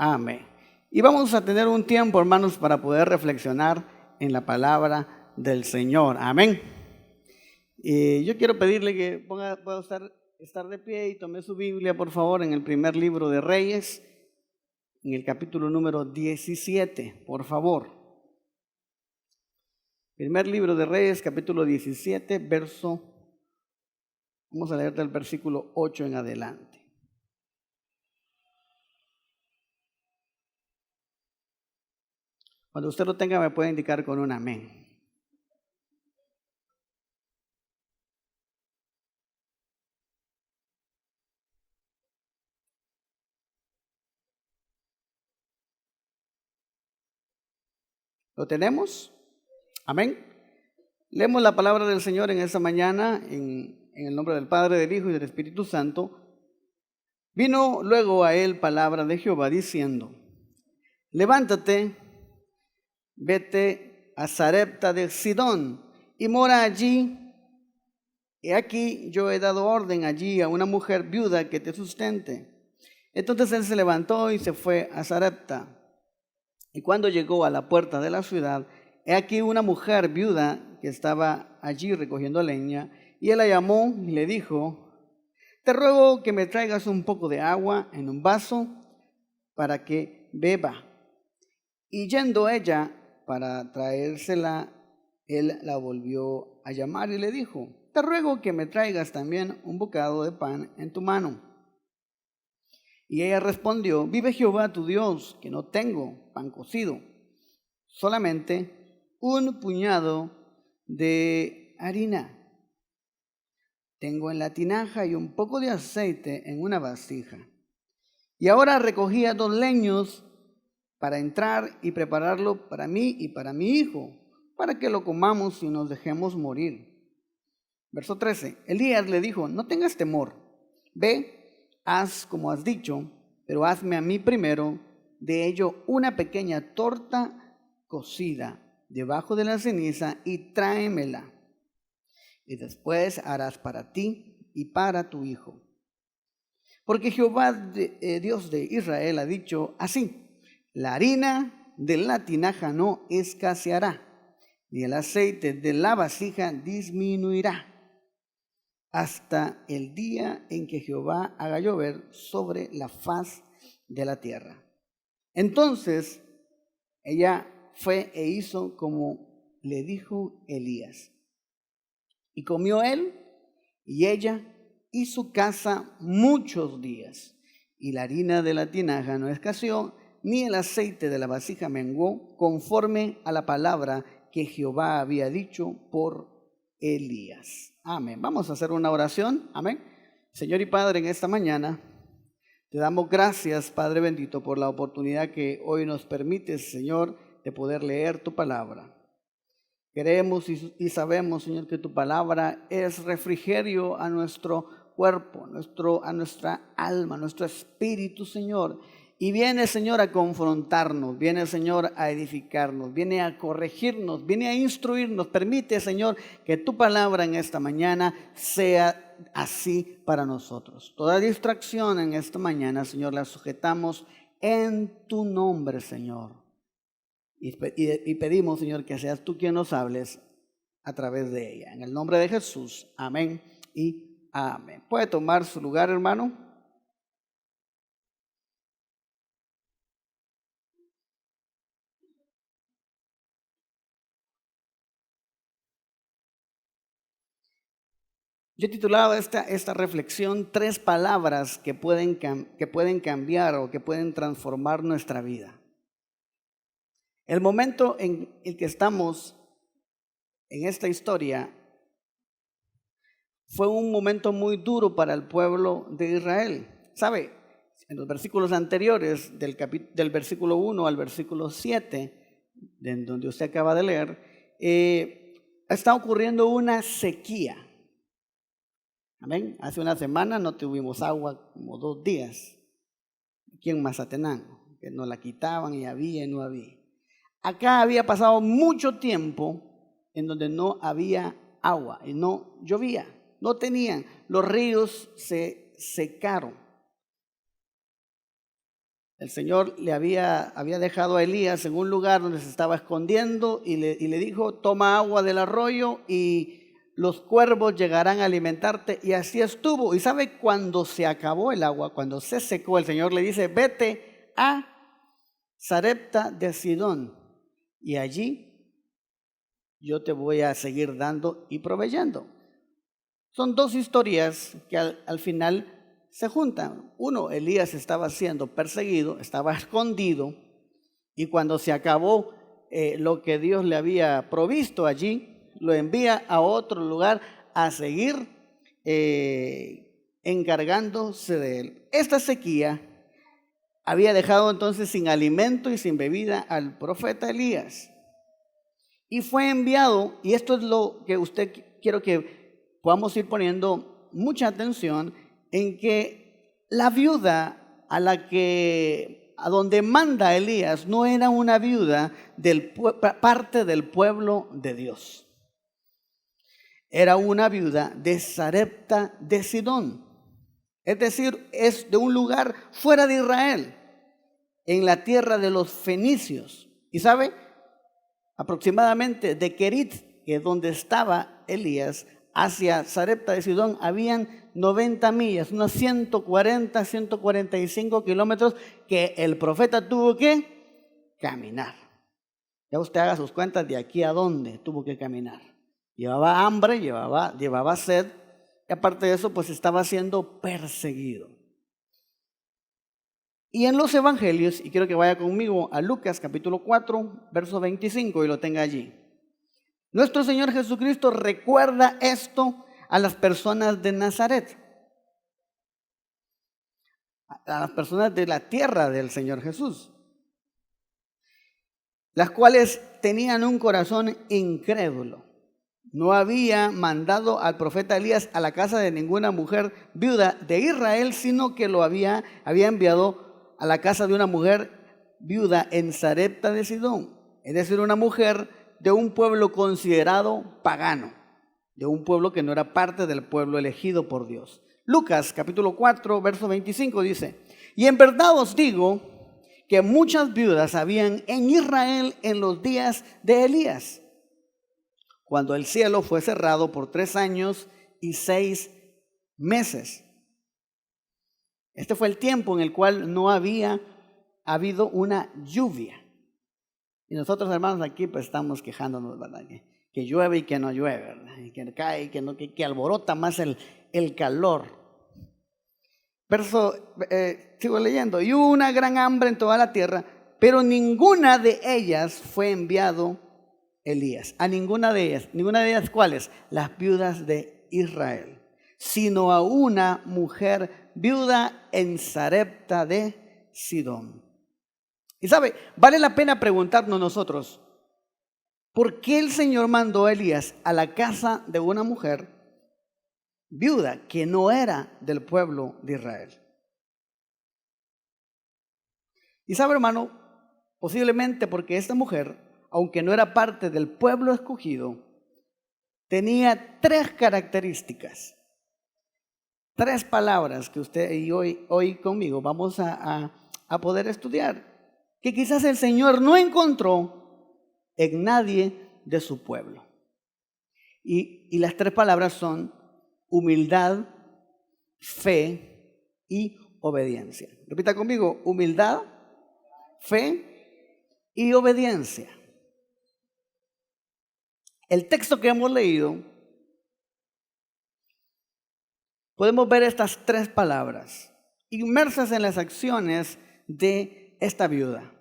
Amén. Y vamos a tener un tiempo, hermanos, para poder reflexionar en la palabra del Señor. Amén. Yo quiero pedirle que pueda estar de pie y tome su Biblia, por favor, en el primer libro de Reyes, en el capítulo número 17, por favor. Primer libro de Reyes, capítulo 17, vamos a leer del versículo 8 en adelante. Cuando usted lo tenga, me puede indicar con un amén. ¿Lo tenemos? Amén. Leemos la palabra del Señor en esta mañana, en el nombre del Padre, del Hijo y del Espíritu Santo. Vino luego a él palabra de Jehová diciendo: levántate, vete a Sarepta de Sidón y mora allí. He aquí yo he dado orden allí a una mujer viuda que te sustente. Entonces él se levantó y se fue a Sarepta. Y cuando llegó a la puerta de la ciudad, he aquí una mujer viuda que estaba allí recogiendo leña, y él la llamó y le dijo: te ruego que me traigas un poco de agua en un vaso para que beba. Y yendo ella para traérsela, él la volvió a llamar y le dijo: te ruego que me traigas también un bocado de pan en tu mano. Y ella respondió: vive Jehová tu Dios, que no tengo pan cocido, solamente un puñado de harina tengo en la tinaja y un poco de aceite en una vasija. Y ahora recogía 2 leños para entrar y prepararlo para mí y para mi hijo, para que lo comamos y nos dejemos morir. Verso 13. Elías le dijo: no tengas temor, ve, haz como has dicho, pero hazme a mí primero de ello una pequeña torta cocida debajo de la ceniza y tráemela. Y después harás para ti y para tu hijo. Porque Jehová, Dios de Israel, ha dicho así: la harina de la tinaja no escaseará, ni el aceite de la vasija disminuirá, hasta el día en que Jehová haga llover sobre la faz de la tierra. Entonces ella fue e hizo como le dijo Elías. Y comió él y ella y su casa muchos días. Y la harina de la tinaja no escaseó, ni el aceite de la vasija menguó, conforme a la palabra que Jehová había dicho por Elías. Amén. Vamos a hacer una oración. Amén. Señor y Padre, en esta mañana te damos gracias, Padre bendito, por la oportunidad que hoy nos permites, Señor, de poder leer tu palabra. Queremos y sabemos, Señor, que tu palabra es refrigerio a nuestro cuerpo, a nuestra alma, a nuestro espíritu, Señor. Y viene, Señor, a confrontarnos, viene, Señor, a edificarnos, viene a corregirnos, viene a instruirnos. Permite, Señor, que tu palabra en esta mañana sea así para nosotros. Toda distracción en esta mañana, Señor, la sujetamos en tu nombre, Señor. Y pedimos, Señor, que seas tú quien nos hables a través de ella. En el nombre de Jesús, amén y amén. ¿Puede tomar su lugar, hermano? Yo he titulado esta reflexión 3 palabras que pueden cambiar o que pueden transformar nuestra vida. El momento en el que estamos en esta historia fue un momento muy duro para el pueblo de Israel. ¿Sabe? En los versículos anteriores, del versículo 1 al versículo 7, en donde usted acaba de leer, está ocurriendo una sequía. Amén. Hace una semana no tuvimos agua como 2 días aquí en Mazatenango, que nos la quitaban y había y no había. Acá había pasado mucho tiempo en donde no había agua y no llovía, no tenían, los ríos se secaron. El Señor le había dejado a Elías en un lugar donde se estaba escondiendo y le dijo, toma agua del arroyo y los cuervos llegarán a alimentarte. Y así estuvo. Y sabe, cuando se acabó el agua, cuando se secó, el Señor le dice, vete a Sarepta de Sidón y allí yo te voy a seguir dando y proveyendo. Son dos historias que al final se juntan. Uno, Elías estaba siendo perseguido, estaba escondido, y cuando se acabó lo que Dios le había provisto allí, lo envía a otro lugar a seguir encargándose de él. Esta sequía había dejado entonces sin alimento y sin bebida al profeta Elías. Y fue enviado, y esto es lo que quiero que podamos ir poniendo mucha atención, en que la viuda a donde manda Elías no era una viuda parte del pueblo de Dios. Era una viuda de Sarepta de Sidón. Es decir, es de un lugar fuera de Israel, en la tierra de los fenicios. Y sabe, aproximadamente de Kerit, que es donde estaba Elías, hacia Sarepta de Sidón, habían 90 millas, unos 140, 145 kilómetros que el profeta tuvo que caminar. Ya usted haga sus cuentas de aquí a dónde tuvo que caminar. Llevaba hambre, llevaba sed, y aparte de eso, pues estaba siendo perseguido. Y en los evangelios, y quiero que vaya conmigo a Lucas capítulo 4, verso 25, y lo tenga allí. Nuestro Señor Jesucristo recuerda esto a las personas de Nazaret, a las personas de la tierra del Señor Jesús, las cuales tenían un corazón incrédulo. No había mandado al profeta Elías a la casa de ninguna mujer viuda de Israel, sino que lo había enviado a la casa de una mujer viuda en Sarepta de Sidón, es decir, una mujer de un pueblo considerado pagano, de un pueblo que no era parte del pueblo elegido por Dios. Lucas capítulo 4, verso 25 dice, y en verdad os digo que muchas viudas habían en Israel en los días de Elías, cuando el cielo fue cerrado por 3 años y 6 meses. Este fue el tiempo en el cual no había habido una lluvia. Y nosotros, hermanos, aquí pues estamos quejándonos, ¿verdad? Que llueve y que no llueve, ¿verdad? Y que cae y que alborota más el calor. Sigo leyendo. Y hubo una gran hambre en toda la tierra, pero ninguna de ellas fue enviado Elías. A ninguna de ellas, ¿cuáles? Las viudas de Israel, sino a una mujer viuda en Sarepta de Sidón. Y sabe, vale la pena preguntarnos nosotros, ¿por qué el Señor mandó a Elías a la casa de una mujer viuda que no era del pueblo de Israel? Y sabe, hermano, posiblemente porque esta mujer, aunque no era parte del pueblo escogido, tenía 3 características, 3 palabras que usted y hoy conmigo vamos a poder estudiar, que quizás el Señor no encontró en nadie de su pueblo. Y las 3 palabras son humildad, fe y obediencia. Repita conmigo, humildad, fe y obediencia. El texto que hemos leído, podemos ver estas 3 palabras inmersas en las acciones de esta viuda,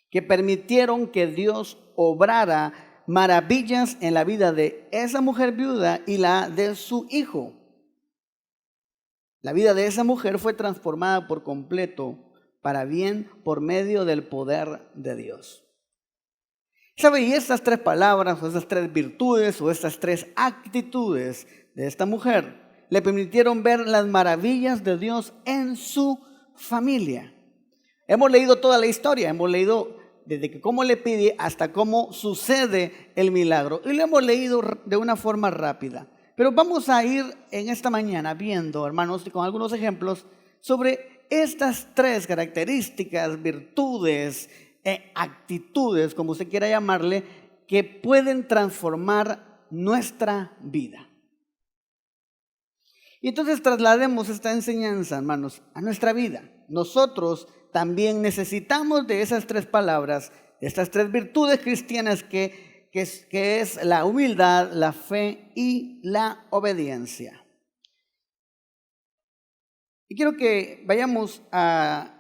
que permitieron que Dios obrara maravillas en la vida de esa mujer viuda y la de su hijo. La vida de esa mujer fue transformada por completo para bien por medio del poder de Dios. ¿Sabe? Y estas 3 palabras, o estas 3 virtudes, o estas 3 actitudes de esta mujer le permitieron ver las maravillas de Dios en su familia. Hemos leído toda la historia, hemos leído desde que cómo le pide hasta cómo sucede el milagro, y lo hemos leído de una forma rápida. Pero vamos a ir en esta mañana viendo, hermanos, con algunos ejemplos sobre estas tres características, virtudes, actitudes, como usted quiera llamarle, que pueden transformar nuestra vida. Y entonces traslademos esta enseñanza, hermanos, a nuestra vida. Nosotros también necesitamos de esas tres palabras, de estas tres virtudes cristianas que es la humildad, la fe y la obediencia. Y quiero que vayamos a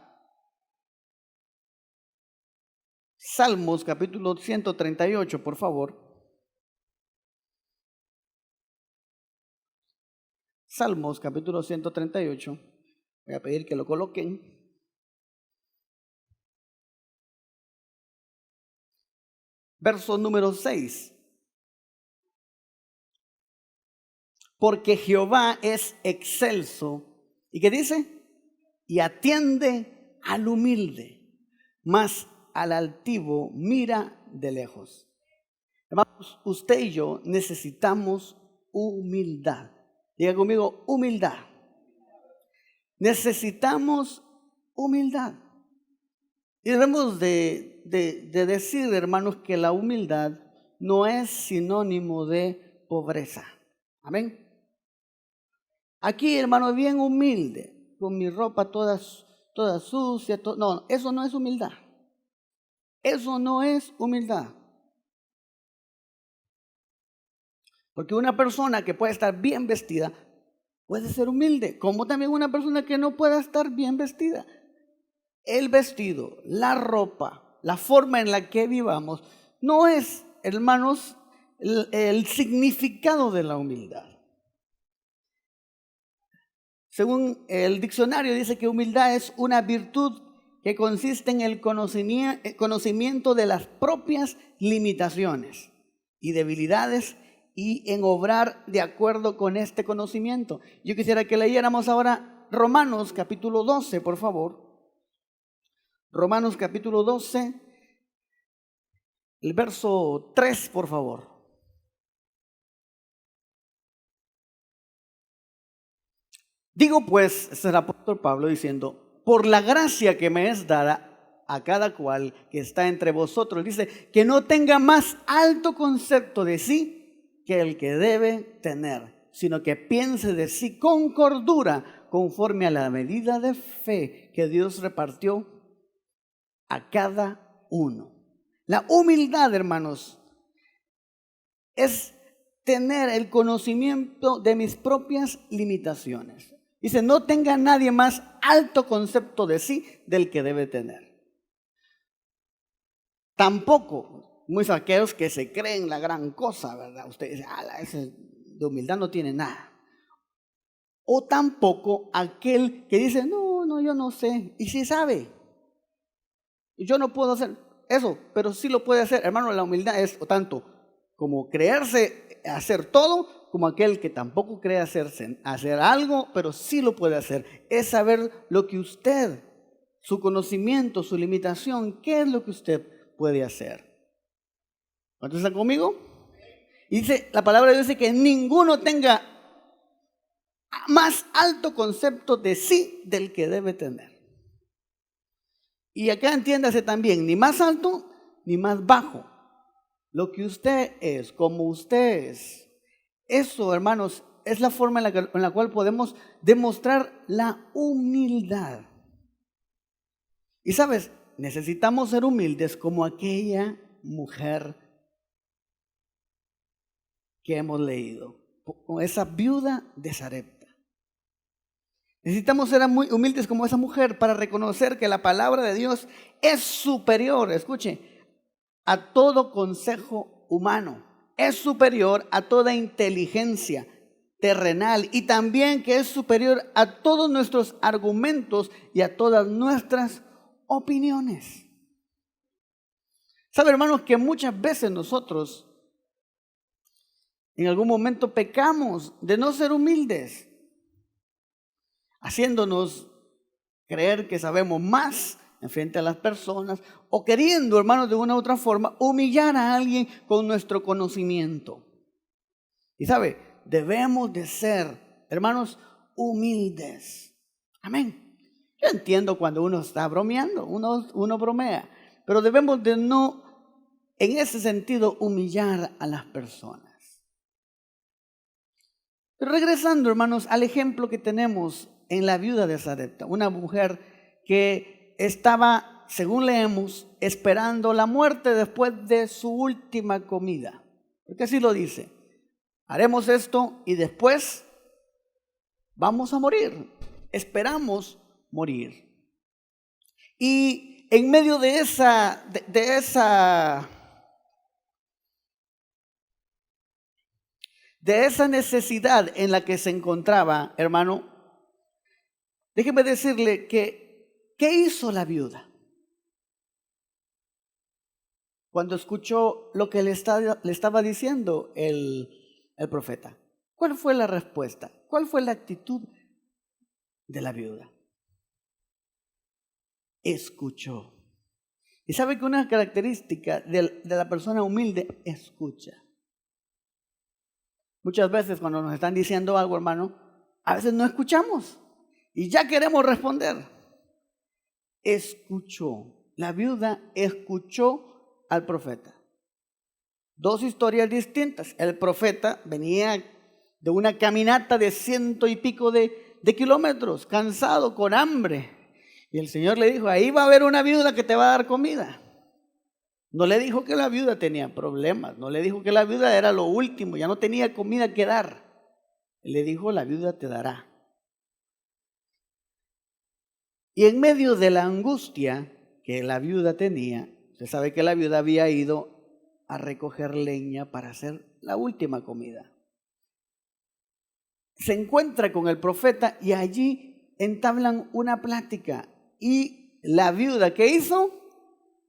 Salmos capítulo 138, por favor. Salmos capítulo 138. Voy a pedir que lo coloquen. Verso número 6. Porque Jehová es excelso. ¿Y qué dice? Y atiende al humilde, mas al altivo mira de lejos. Hermanos, usted y yo necesitamos humildad. Diga conmigo, humildad. Necesitamos humildad. Y debemos de decir, hermanos, que la humildad no es sinónimo de pobreza. Amén. Aquí, hermano, bien humilde, con mi ropa toda sucia. No, eso no es humildad. Eso no es humildad. Porque una persona que puede estar bien vestida puede ser humilde, como también una persona que no pueda estar bien vestida. El vestido, la ropa, la forma en la que vivamos, no es, hermanos, el significado de la humildad. Según el diccionario dice que humildad es una virtud que consiste en el conocimiento de las propias limitaciones y debilidades y en obrar de acuerdo con este conocimiento. Yo quisiera que leyéramos ahora Romanos capítulo 12, por favor. Romanos capítulo 12, el verso 3, por favor. Digo pues, este es el apóstol Pablo diciendo, por la gracia que me es dada a cada cual que está entre vosotros, dice, que no tenga más alto concepto de sí que el que debe tener, sino que piense de sí con cordura, conforme a la medida de fe que Dios repartió a cada uno. La humildad, hermanos, es tener el conocimiento de mis propias limitaciones. Dice, no tenga nadie más alto concepto de sí del que debe tener. Tampoco, muchos aquellos que se creen la gran cosa, ¿verdad? Usted dice, ese de humildad no tiene nada. O tampoco aquel que dice, no, yo no sé. Y sí sabe. Yo no puedo hacer eso, pero sí lo puede hacer. Hermano, la humildad es tanto como creerse hacer todo, como aquel que tampoco cree hacer algo, pero sí lo puede hacer. Es saber lo que usted, su conocimiento, su limitación, qué es lo que usted puede hacer. ¿Cuántos están conmigo? Y dice, la palabra dice que ninguno tenga más alto concepto de sí del que debe tener. Y acá entiéndase también, ni más alto ni más bajo. Lo que usted es, como usted es. Eso, hermanos, es la forma en la cual podemos demostrar la humildad. Y sabes, necesitamos ser humildes como aquella mujer que hemos leído, como esa viuda de Sarepta. Necesitamos ser muy humildes como esa mujer para reconocer que la palabra de Dios es superior, escuche, a todo consejo humano. Es superior a toda inteligencia terrenal y también que es superior a todos nuestros argumentos y a todas nuestras opiniones. ¿Sabe, hermanos, que muchas veces nosotros en algún momento pecamos de no ser humildes, haciéndonos creer que sabemos más en frente a las personas o queriendo, hermanos, de una u otra forma humillar a alguien con nuestro conocimiento? Y sabe, debemos de ser, hermanos, humildes. Amén. Yo entiendo cuando uno está bromeando, uno bromea, pero debemos de no, en ese sentido, humillar a las personas. Pero regresando, hermanos, al ejemplo que tenemos en la viuda de Sarepta, una mujer que estaba, según leemos, esperando la muerte después de su última comida. Porque así lo dice: haremos esto y después vamos a morir. Esperamos morir. Y en medio de esa necesidad en la que se encontraba, hermano, déjeme decirle que, ¿qué hizo la viuda cuando escuchó lo que le estaba diciendo el profeta? ¿Cuál fue la respuesta? ¿Cuál fue la actitud de la viuda? Escuchó. Y sabe que una característica de la persona humilde, escucha. Muchas veces cuando nos están diciendo algo, hermano, a veces no escuchamos y ya queremos responder. Escuchó. La viuda escuchó al profeta. Dos historias distintas. El profeta venía de una caminata de 100 y pico de kilómetros, cansado, con hambre. Y el Señor le dijo: ahí va a haber una viuda que te va a dar comida. No le dijo que la viuda tenía problemas, no le dijo que la viuda era lo último, ya no tenía comida que dar. Le dijo: la viuda te dará. Y en medio de la angustia que la viuda tenía, usted sabe que la viuda había ido a recoger leña para hacer la última comida. Se encuentra con el profeta y allí entablan una plática. Y la viuda, ¿qué hizo?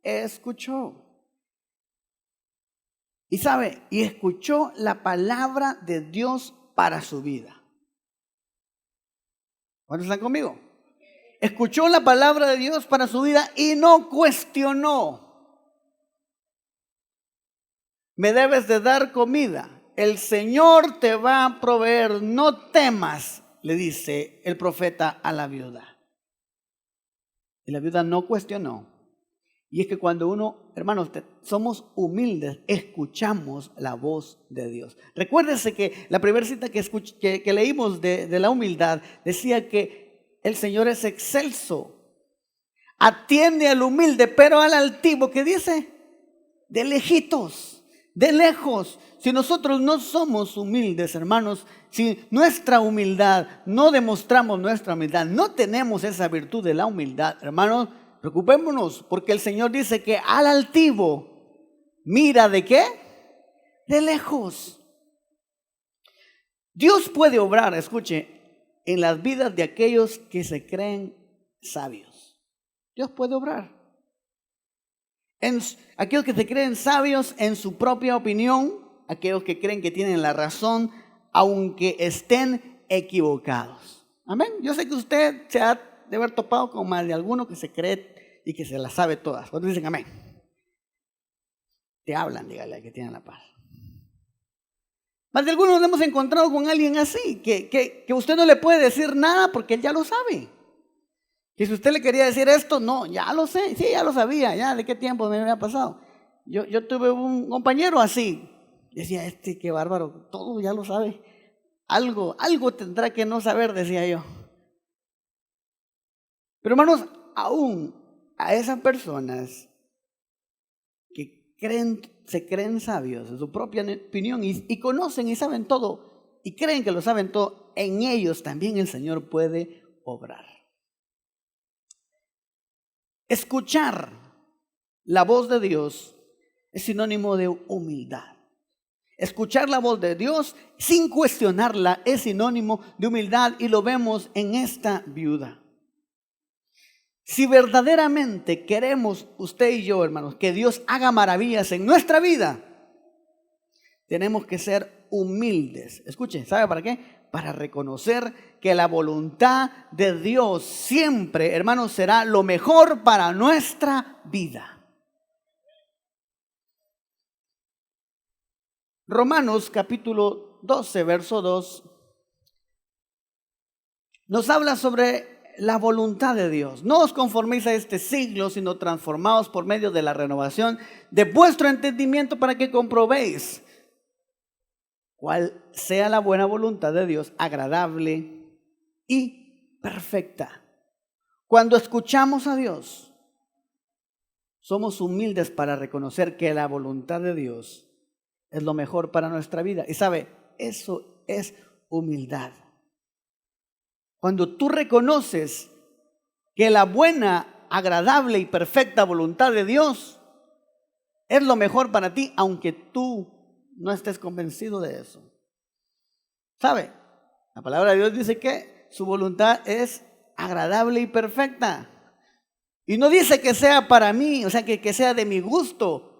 Escuchó. Y sabe, y escuchó la palabra de Dios para su vida. ¿Cuántos están conmigo? Escuchó la palabra de Dios para su vida y no cuestionó. Me debes de dar comida. El Señor te va a proveer. No temas, le dice el profeta a la viuda. Y la viuda no cuestionó. Y es que cuando uno, hermanos, somos humildes, escuchamos la voz de Dios. Recuérdese que la primera cita que leímos de la humildad decía que el Señor es excelso, atiende al humilde, pero al altivo, ¿qué dice? De lejitos, de lejos. Si nosotros no somos humildes, hermanos, si nuestra humildad, no demostramos nuestra humildad, no tenemos esa virtud de la humildad, hermanos, preocupémonos, porque el Señor dice que al altivo mira ¿de qué? De lejos. Dios puede obrar, escuche, en las vidas de aquellos que se creen sabios. Dios puede obrar en aquellos que se creen sabios en su propia opinión, aquellos que creen que tienen la razón, aunque estén equivocados. Amén. Yo sé que usted se ha de haber topado con más de alguno que se cree y que se las sabe todas. Cuando dicen amén, te hablan, dígale, que tienen la paz. Más de algunos nos hemos encontrado con alguien así, que usted no le puede decir nada porque él ya lo sabe. Que si usted le quería decir esto, no, ya lo sé, sí, ya lo sabía, ya de qué tiempo me había pasado. Yo tuve un compañero así, decía, qué bárbaro, todo ya lo sabe. Algo tendrá que no saber, decía yo. Pero hermanos, aún a esas personas que se creen sabios en su propia opinión y conocen y saben todo y creen que lo saben todo, en ellos también el Señor puede obrar. Escuchar la voz de Dios es sinónimo de humildad. Escuchar la voz de Dios sin cuestionarla es sinónimo de humildad y lo vemos en esta viuda. Si verdaderamente queremos usted y yo, hermanos, que Dios haga maravillas en nuestra vida, tenemos que ser humildes. Escuchen, ¿sabe para qué? Para reconocer que la voluntad de Dios siempre, hermanos, será lo mejor para nuestra vida. Romanos capítulo 12, verso 2, nos habla sobre la voluntad de Dios. No os conforméis a este siglo, sino transformaos por medio de la renovación de vuestro entendimiento para que comprobéis cuál sea la buena voluntad de Dios, agradable y perfecta. Cuando escuchamos a Dios, somos humildes para reconocer que la voluntad de Dios es lo mejor para nuestra vida. Y sabe, eso es humildad. Cuando tú reconoces que la buena, agradable y perfecta voluntad de Dios es lo mejor para ti, aunque tú no estés convencido de eso. ¿Sabe? La palabra de Dios dice que su voluntad es agradable y perfecta. Y no dice que sea para mí, o sea, que sea de mi gusto.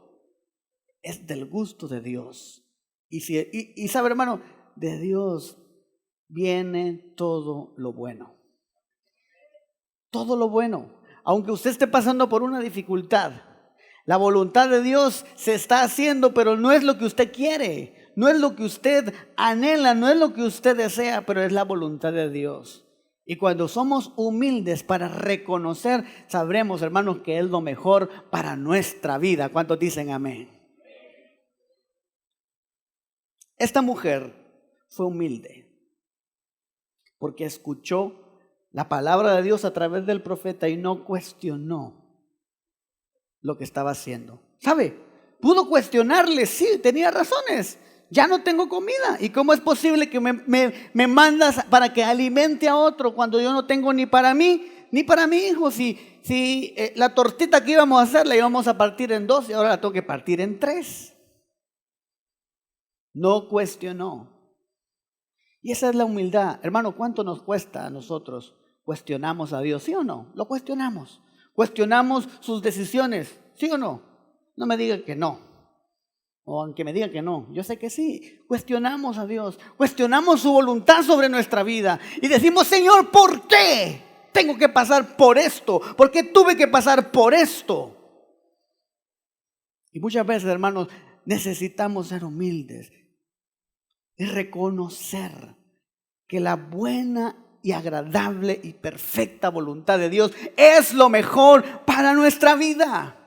Es del gusto de Dios. Y sabe, hermano, de Dios viene todo lo bueno. Todo lo bueno. Aunque usted esté pasando por una dificultad, la voluntad de Dios se está haciendo, pero no es lo que usted quiere, no es lo que usted anhela, no es lo que usted desea, pero es la voluntad de Dios. Y cuando somos humildes para reconocer, sabremos, hermanos, que es lo mejor para nuestra vida. ¿Cuántos dicen amén? Esta mujer fue humilde porque escuchó la palabra de Dios a través del profeta y no cuestionó lo que estaba haciendo. ¿Sabe? Pudo cuestionarle, sí, tenía razones. Ya no tengo comida. ¿Y cómo es posible que me mandas para que alimente a otro cuando yo no tengo ni para mí ni para mi hijo? Si la tortita que íbamos a hacer la íbamos a partir en 2 y ahora la tengo que partir en 3. No cuestionó. Y esa es la humildad. Hermano, ¿cuánto nos cuesta a nosotros? ¿Cuestionamos a Dios? ¿Sí o no? Lo cuestionamos. ¿Cuestionamos sus decisiones? ¿Sí o no? No me diga que no. O aunque me diga que no, yo sé que sí. Cuestionamos a Dios, cuestionamos su voluntad sobre nuestra vida y decimos, Señor, ¿por qué tengo que pasar por esto? ¿Por qué tuve que pasar por esto? Y muchas veces, hermanos, necesitamos ser humildes y reconocer que la buena y agradable y perfecta voluntad de Dios es lo mejor para nuestra vida.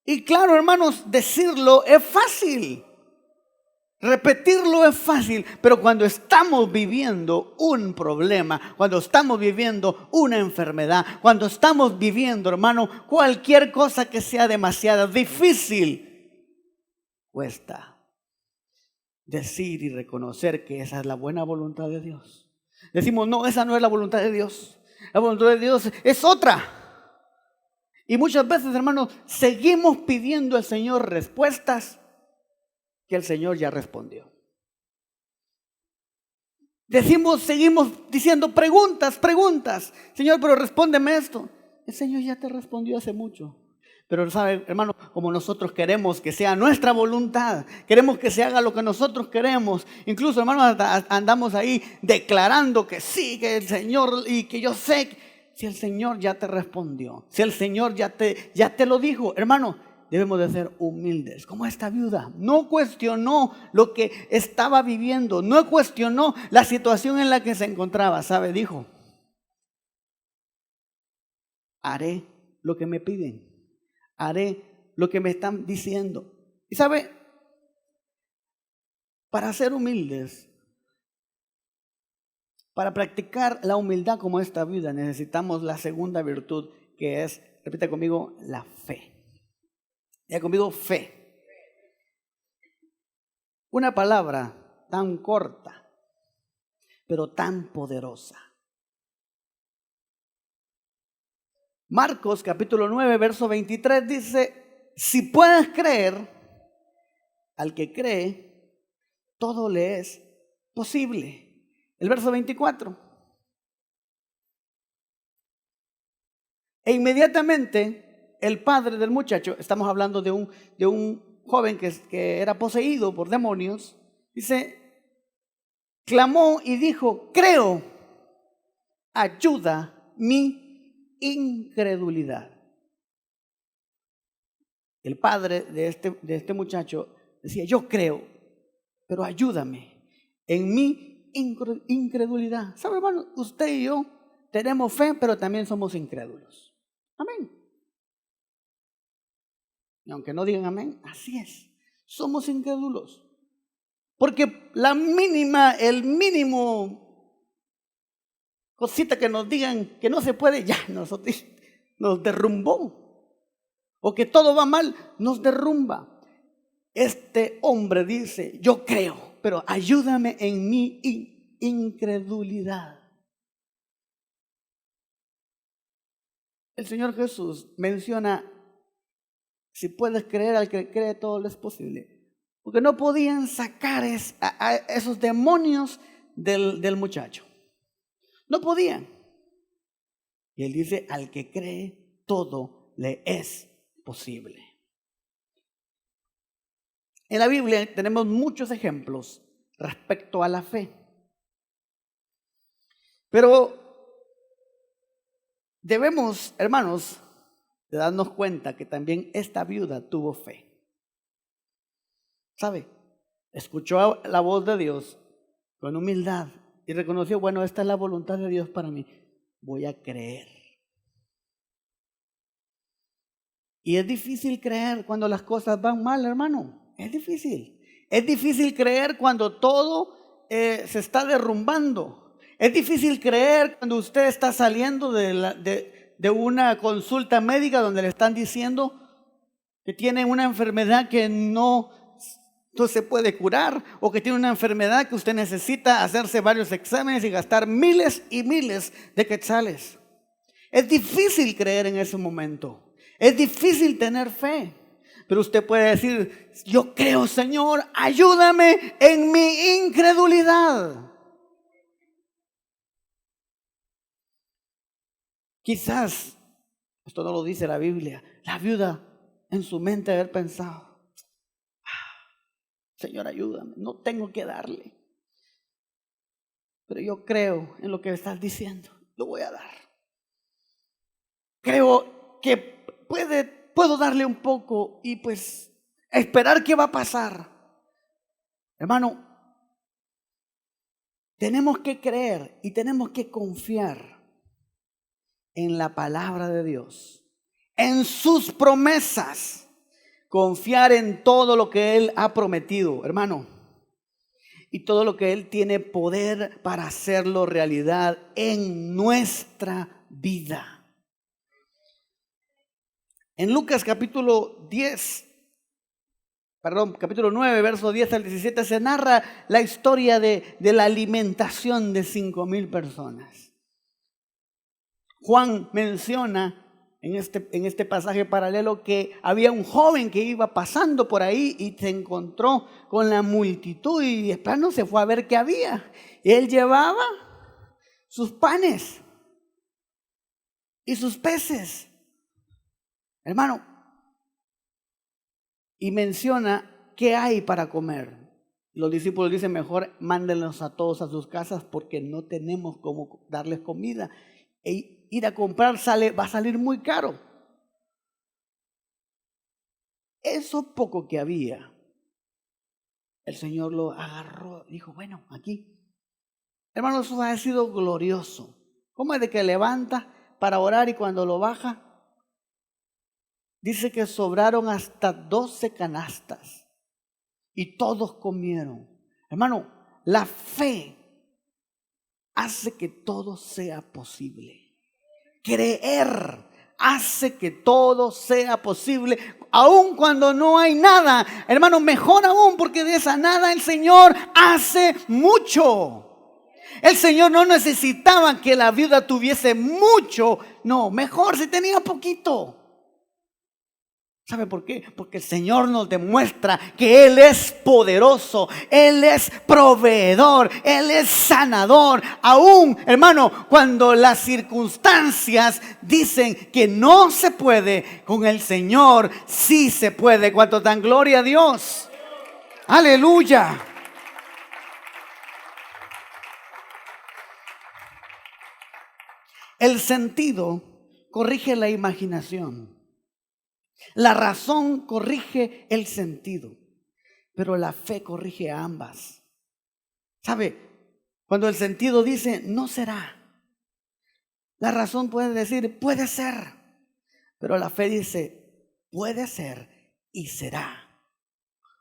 Y claro, hermanos, decirlo es fácil, repetirlo es fácil, pero cuando estamos viviendo un problema, cuando estamos viviendo una enfermedad, cuando estamos viviendo, hermano, cualquier cosa que sea demasiado difícil, cuesta decir y reconocer que esa es la buena voluntad de Dios. Decimos, no, esa no es la voluntad de Dios, la voluntad de Dios es otra. Y muchas veces, hermanos, seguimos pidiendo al Señor respuestas que el Señor ya respondió. Seguimos diciendo preguntas. Señor, pero respóndeme esto. El Señor ya te respondió hace mucho. Pero sabe, hermano, como nosotros queremos que sea nuestra voluntad, queremos que se haga lo que nosotros queremos. Incluso, hermano, andamos ahí declarando que sí, que el Señor y que yo sé que si el Señor ya te respondió, si el Señor ya te lo dijo, hermano, debemos de ser humildes. Como esta viuda, no cuestionó lo que estaba viviendo, no cuestionó la situación en la que se encontraba, ¿sabe? Dijo, haré lo que me piden, haré lo que me están diciendo. Y ¿sabe? Para ser humildes, para practicar la humildad como esta vida, necesitamos la segunda virtud, que es, repita conmigo, la fe. Diga conmigo, fe. Una palabra tan corta, pero tan poderosa. Marcos capítulo 9, verso 23 dice, si puedes creer, al que cree, todo le es posible. El verso 24. E inmediatamente el padre del muchacho, estamos hablando de un joven que era poseído por demonios, dice, clamó y dijo, creo, ayuda mi incredulidad. El padre de este muchacho decía, yo creo, pero ayúdame en mi incredulidad. ¿Sabe, hermano? Usted y yo tenemos fe, pero también somos incrédulos. Amén. Y aunque no digan amén, así es. Somos incrédulos. Porque el mínimo cosita que nos digan que no se puede, ya nos derrumbó. O que todo va mal, nos derrumba. Este hombre dice, yo creo, pero ayúdame en mi incredulidad. El Señor Jesús menciona, si puedes creer, al que cree todo lo es posible. Porque no podían sacar a esos demonios del muchacho. No podían. Y él dice, al que cree, todo le es posible. En la Biblia tenemos muchos ejemplos respecto a la fe. Pero debemos, hermanos, de darnos cuenta que también esta viuda tuvo fe. ¿Sabe? Escuchó la voz de Dios con humildad y reconoció, bueno, esta es la voluntad de Dios para mí. Voy a creer. Y es difícil creer cuando las cosas van mal, hermano. Es difícil. Es difícil creer cuando todo se está derrumbando. Es difícil creer cuando usted está saliendo de una consulta médica donde le están diciendo que tiene una enfermedad que no se puede curar, o que tiene una enfermedad que usted necesita hacerse varios exámenes y gastar miles y miles de quetzales. Es difícil creer en ese momento. Es difícil tener fe. Pero usted puede decir, yo creo, Señor, ayúdame en mi incredulidad. Quizás, esto no lo dice la Biblia, la viuda en su mente haber pensado, Señor, ayúdame, no tengo que darle. Pero yo creo en lo que estás diciendo, lo voy a dar. Creo que puedo darle un poco y pues esperar qué va a pasar. Hermano, tenemos que creer y tenemos que confiar en la palabra de Dios, en sus promesas, confiar en todo lo que Él ha prometido, hermano, y todo lo que Él tiene poder para hacerlo realidad en nuestra vida. En Lucas capítulo 9, verso 10 al 17, se narra la historia de la alimentación de 5,000 personas. Juan menciona en este pasaje paralelo que había un joven que iba pasando por ahí y se encontró con la multitud y de plano se fue a ver qué había. Y él llevaba sus panes y sus peces, hermano, y menciona qué hay para comer. Los discípulos dicen, mejor mándenlos a todos a sus casas porque no tenemos cómo darles comida. E ir a comprar va a salir muy caro. Eso poco que había, el Señor lo agarró, dijo, bueno, aquí. Hermano, eso ha sido glorioso. ¿Cómo es de que levanta para orar y cuando lo baja? Dice que sobraron hasta 12 canastas y todos comieron. Hermano, la fe hace que todo sea posible. Creer hace que todo sea posible, aun cuando no hay nada. Hermano, mejor aún, porque de esa nada el Señor hace mucho. El Señor no necesitaba que la viuda tuviese mucho, no, mejor si tenía poquito. ¿Sabe por qué? Porque el Señor nos demuestra que Él es poderoso, Él es proveedor, Él es sanador. Aún, hermano, cuando las circunstancias dicen que no se puede, con el Señor sí se puede. ¿Cuánto dan gloria a Dios? ¡Aleluya! El sentido corrige la imaginación. La razón corrige el sentido, pero la fe corrige a ambas. ¿Sabe? Cuando el sentido dice, no será. La razón puede decir, puede ser, pero la fe dice, puede ser y será.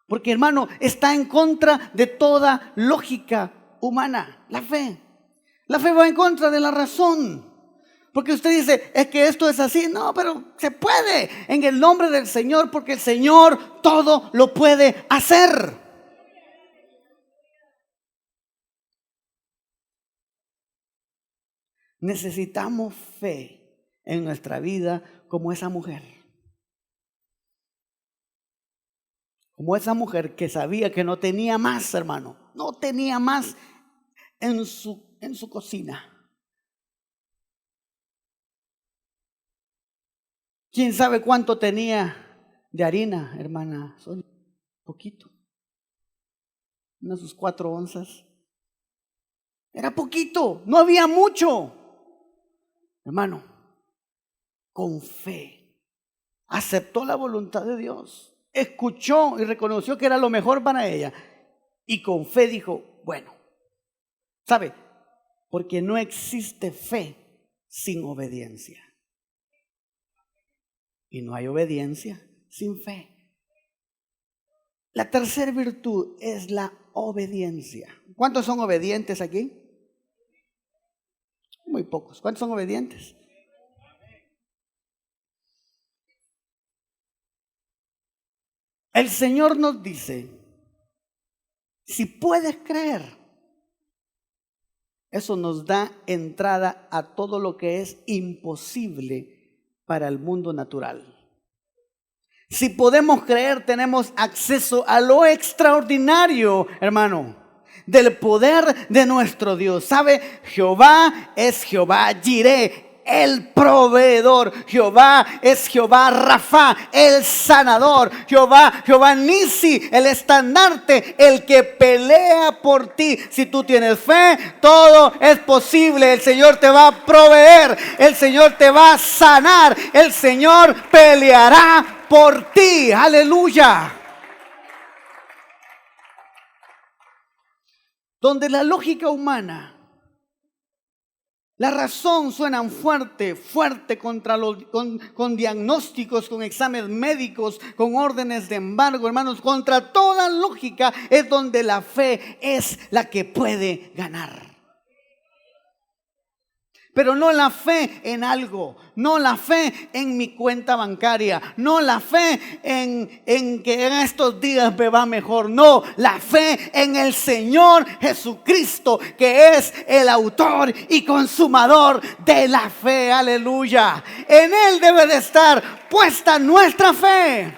Porque, hermano, está en contra de toda lógica humana, la fe. La fe va en contra de la razón. Porque usted dice, es que esto es así. No, pero se puede en el nombre del Señor, porque el Señor todo lo puede hacer. Necesitamos fe en nuestra vida como esa mujer. Como esa mujer que sabía que no tenía más, hermano. No tenía más en su cocina. ¿Quién sabe cuánto tenía de harina, hermana Sonia? Poquito. Unas sus 4 onzas. Era poquito, no había mucho. Hermano, con fe, aceptó la voluntad de Dios. Escuchó y reconoció que era lo mejor para ella. Y con fe dijo, bueno, ¿sabe? Porque no existe fe sin obediencia. Y no hay obediencia sin fe. La tercera virtud es la obediencia. ¿Cuántos son obedientes aquí? Muy pocos. ¿Cuántos son obedientes? El Señor nos dice, si puedes creer, eso nos da entrada a todo lo que es imposible para el mundo natural. Si podemos creer, tenemos acceso a lo extraordinario, hermano, del poder de nuestro Dios. ¿Sabe? Jehová es Jehová Jireh, el proveedor. Jehová es Jehová Rafa, el sanador. Jehová Nisi, el estandarte, el que pelea por ti. Si tú tienes fe, todo es posible. El Señor te va a proveer, el Señor te va a sanar, el Señor peleará por ti. Aleluya. Donde la lógica humana, la razón suenan fuerte contra con diagnósticos, con exámenes médicos, con órdenes de embargo, hermanos. Contra toda lógica es donde la fe es la que puede ganar. Pero no la fe en algo, no la fe en mi cuenta bancaria, no la fe en que en estos días me va mejor. No, la fe en el Señor Jesucristo, que es el autor y consumador de la fe. Aleluya. En Él debe de estar puesta nuestra fe.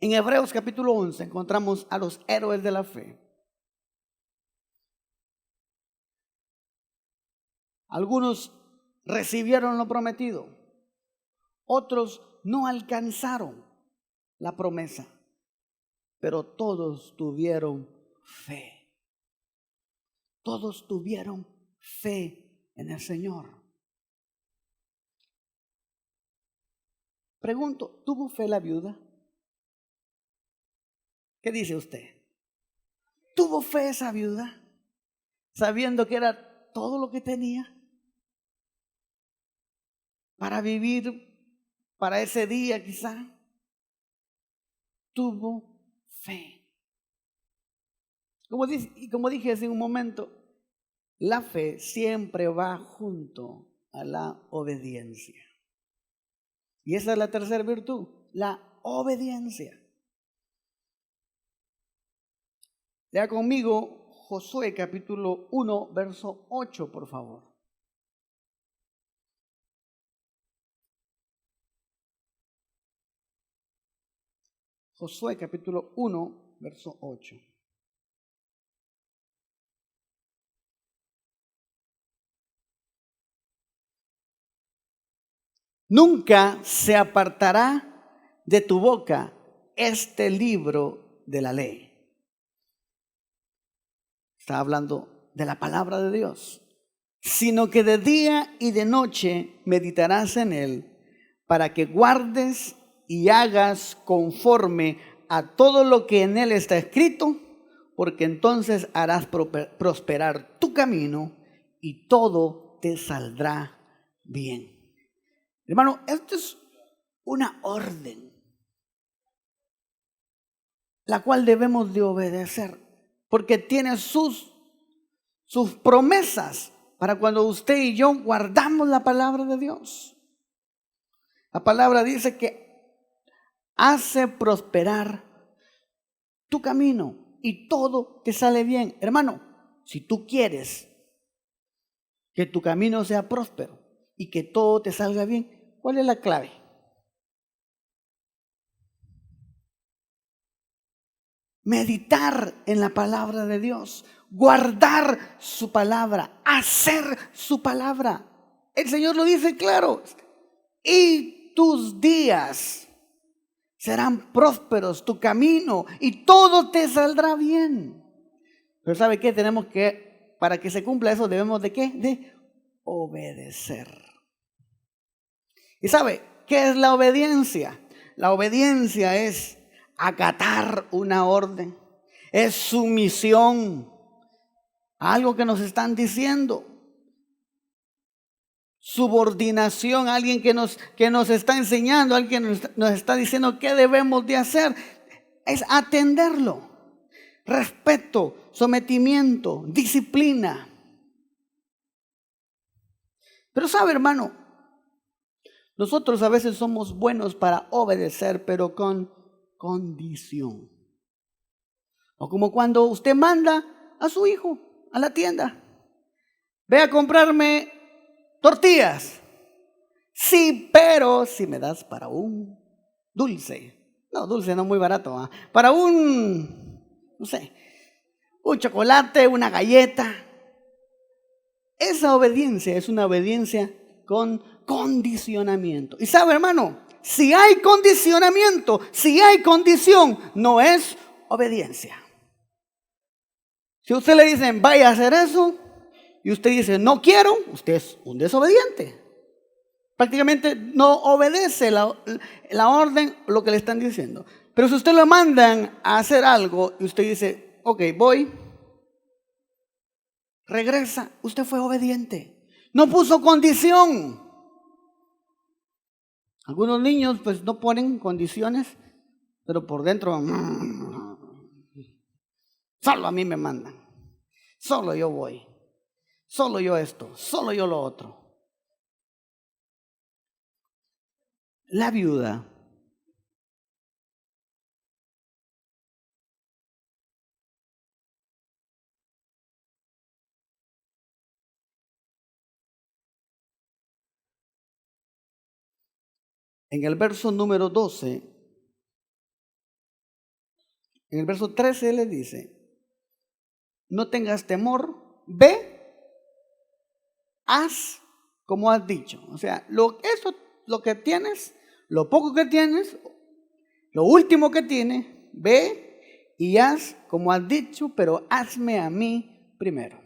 En Hebreos capítulo 11 encontramos a los héroes de la fe. Algunos recibieron lo prometido, otros no alcanzaron la promesa, pero todos tuvieron fe. Todos tuvieron fe en el Señor. Pregunto, ¿tuvo fe la viuda? ¿Qué dice usted? ¿Tuvo fe esa viuda, sabiendo que era todo lo que tenía para vivir para ese día quizá? Tuvo fe. Como dije hace un momento, la fe siempre va junto a la obediencia. Y esa es la tercera virtud, la obediencia. Lea conmigo Josué capítulo 1, verso 8, por favor. Josué capítulo 1, verso 8. Nunca se apartará de tu boca este libro de la ley. Está hablando de la palabra de Dios. Sino que de día y de noche meditarás en él, para que guardes y hagas conforme a todo lo que en él está escrito, porque entonces harás prosperar tu camino y todo te saldrá bien. Hermano, esto es una orden, la cual debemos de obedecer, porque tiene sus promesas para cuando usted y yo guardamos la palabra de Dios. La palabra dice que hace prosperar tu camino y todo te sale bien. Hermano, si tú quieres que tu camino sea próspero y que todo te salga bien, ¿cuál es la clave? Meditar en la palabra de Dios, guardar su palabra, hacer su palabra. El Señor lo dice claro. Y tus días serán prósperos, tu camino, y todo te saldrá bien. Pero ¿sabe qué? Tenemos que, para que se cumpla eso, debemos de ¿qué? De obedecer. ¿Y sabe qué es la obediencia? La obediencia es acatar una orden, es sumisión a algo que nos están diciendo. Subordinación a alguien que nos está enseñando, alguien que nos está diciendo qué debemos de hacer. Es atenderlo. Respeto, sometimiento, disciplina. Pero sabe, hermano, nosotros a veces somos buenos para obedecer, pero con condición. O como cuando usted manda a su hijo a la tienda. Ve a comprarme tortillas. Sí, pero si me das para un dulce. No, dulce no, muy barato. ¿Ah? Para no sé, un chocolate, una galleta. Esa obediencia es una obediencia con condicionamiento. Y sabe, hermano, si hay condicionamiento, si hay condición, no es obediencia. Si usted le dicen, vaya a hacer eso, y usted dice, no quiero, usted es un desobediente. Prácticamente no obedece la orden, lo que le están diciendo. Pero si usted lo mandan a hacer algo y usted dice, ok, voy, regresa, usted fue obediente. No puso condición. Algunos niños pues no ponen condiciones, pero por dentro, solo a mí me mandan. Solo yo voy. Solo yo esto, solo yo lo otro. La viuda en el verso número 12, en el verso 13 le dice, no tengas temor, ve, haz como has dicho. O sea, lo que tienes, lo poco que tienes, lo último que tienes, ve y haz como has dicho, pero hazme a mí primero.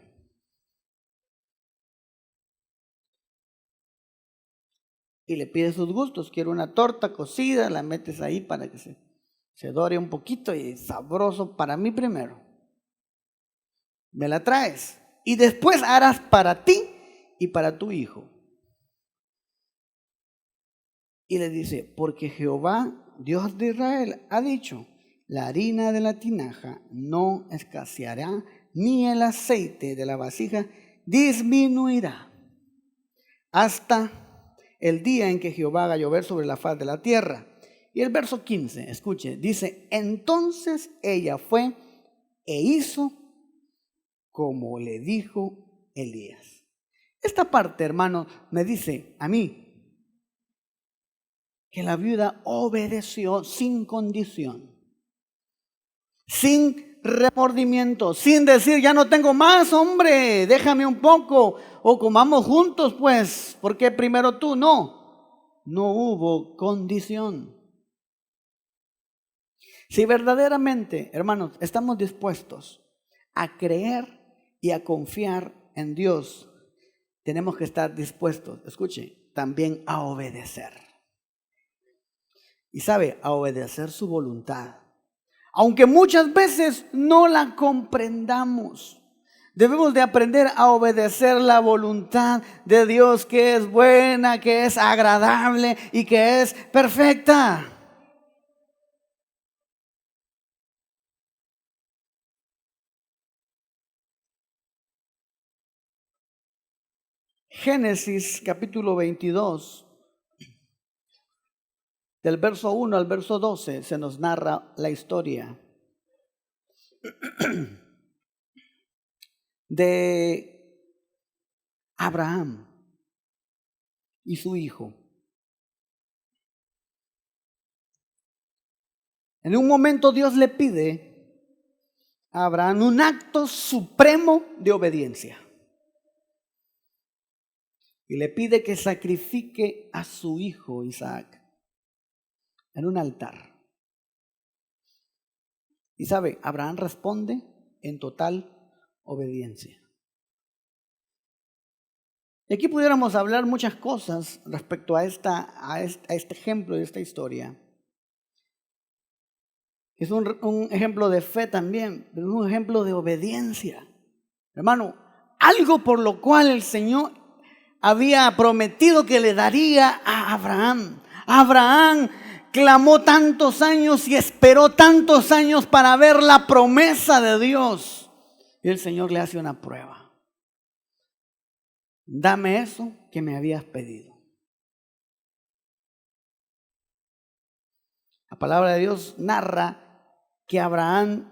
Y le pides sus gustos. Quiero una torta cocida, la metes ahí para que se dore un poquito y sabroso para mí primero. Me la traes y después harás para ti y para tu hijo. Y le dice, porque Jehová, Dios de Israel, ha dicho, la harina de la tinaja no escaseará, ni el aceite de la vasija disminuirá, hasta el día en que Jehová haga llover sobre la faz de la tierra. Y el verso 15, escuche, dice, entonces ella fue e hizo como le dijo Elías. Esta parte, hermano, me dice a mí que la viuda obedeció sin condición, sin remordimiento, sin decir, ya no tengo más, hombre, déjame un poco, o comamos juntos, pues, ¿por qué primero tú? No hubo condición. Si verdaderamente, hermanos, estamos dispuestos a creer y a confiar en Dios, tenemos que estar dispuestos, escuche, también a obedecer. Y sabe, a obedecer su voluntad, aunque muchas veces no la comprendamos. Debemos de aprender a obedecer la voluntad de Dios, que es buena, que es agradable y que es perfecta. Génesis capítulo 22, del verso 1 al verso 12, se nos narra la historia de Abraham y su hijo. En un momento Dios le pide a Abraham un acto supremo de obediencia. Y le pide que sacrifique a su hijo Isaac en un altar. Y sabe, Abraham responde en total obediencia. Y aquí pudiéramos hablar muchas cosas respecto a este ejemplo y esta historia. Es un ejemplo de fe también, pero es un ejemplo de obediencia. Hermano, algo por lo cual el Señor había prometido que le daría a Abraham. Abraham clamó tantos años y esperó tantos años para ver la promesa de Dios. Y el Señor le hace una prueba. Dame eso que me habías pedido. La palabra de Dios narra que Abraham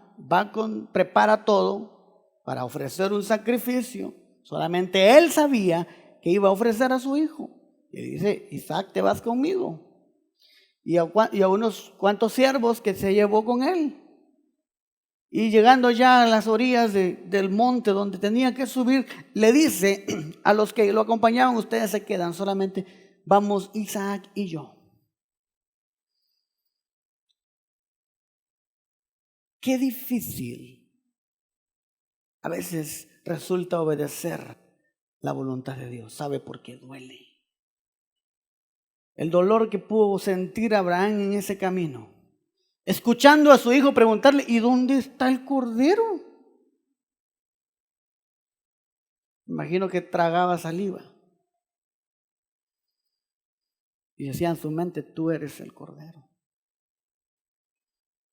prepara todo para ofrecer un sacrificio. Solamente él sabía que iba a ofrecer a su hijo. Y dice, Isaac, te vas conmigo. Y a unos cuantos siervos que se llevó con él. Y llegando ya a las orillas del monte donde tenía que subir, le dice a los que lo acompañaban, ustedes se quedan, solamente vamos Isaac y yo. Qué difícil a veces resulta obedecer la voluntad de Dios. ¿Sabe por qué duele? El dolor que pudo sentir Abraham en ese camino, escuchando a su hijo preguntarle, ¿y dónde está el cordero? Imagino que tragaba saliva. Y decía en su mente, tú eres el cordero.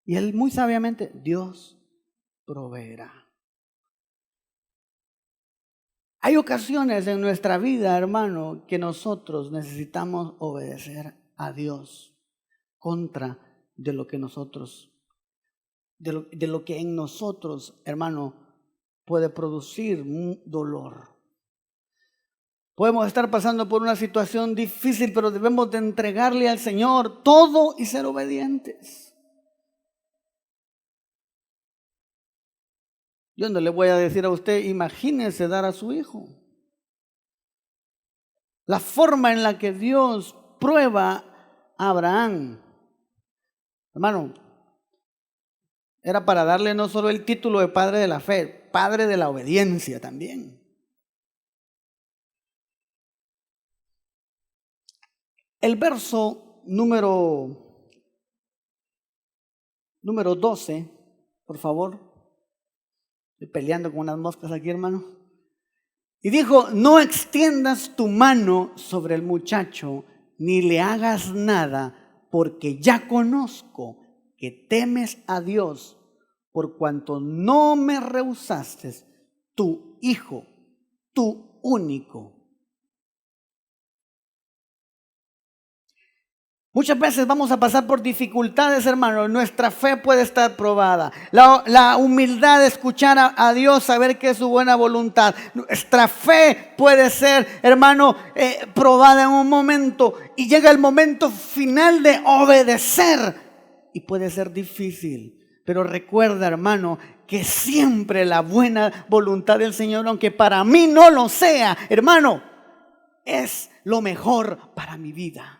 Y él muy sabiamente, Dios proveerá. Hay ocasiones en nuestra vida, hermano, que nosotros necesitamos obedecer a Dios contra de lo que en nosotros, hermano, puede producir un dolor. Podemos estar pasando por una situación difícil, pero debemos de entregarle al Señor todo y ser obedientes. Yo no le voy a decir a usted, imagínese dar a su hijo. La forma en la que Dios prueba a Abraham, hermano, era para darle no solo el título de padre de la fe, padre de la obediencia también. El verso número 12, por favor. Estoy peleando con unas moscas aquí, hermano. Y dijo, no extiendas tu mano sobre el muchacho, ni le hagas nada, porque ya conozco que temes a Dios, por cuanto no me rehusaste tu hijo, tu único. Muchas veces vamos a pasar por dificultades, hermano. Nuestra fe puede estar probada. La humildad de escuchar a Dios, saber que es su buena voluntad. Nuestra fe puede ser, hermano, probada en un momento. Y llega el momento final de obedecer. Y puede ser difícil. Pero recuerda, hermano, que siempre la buena voluntad del Señor, aunque para mí no lo sea, hermano, es lo mejor para mi vida.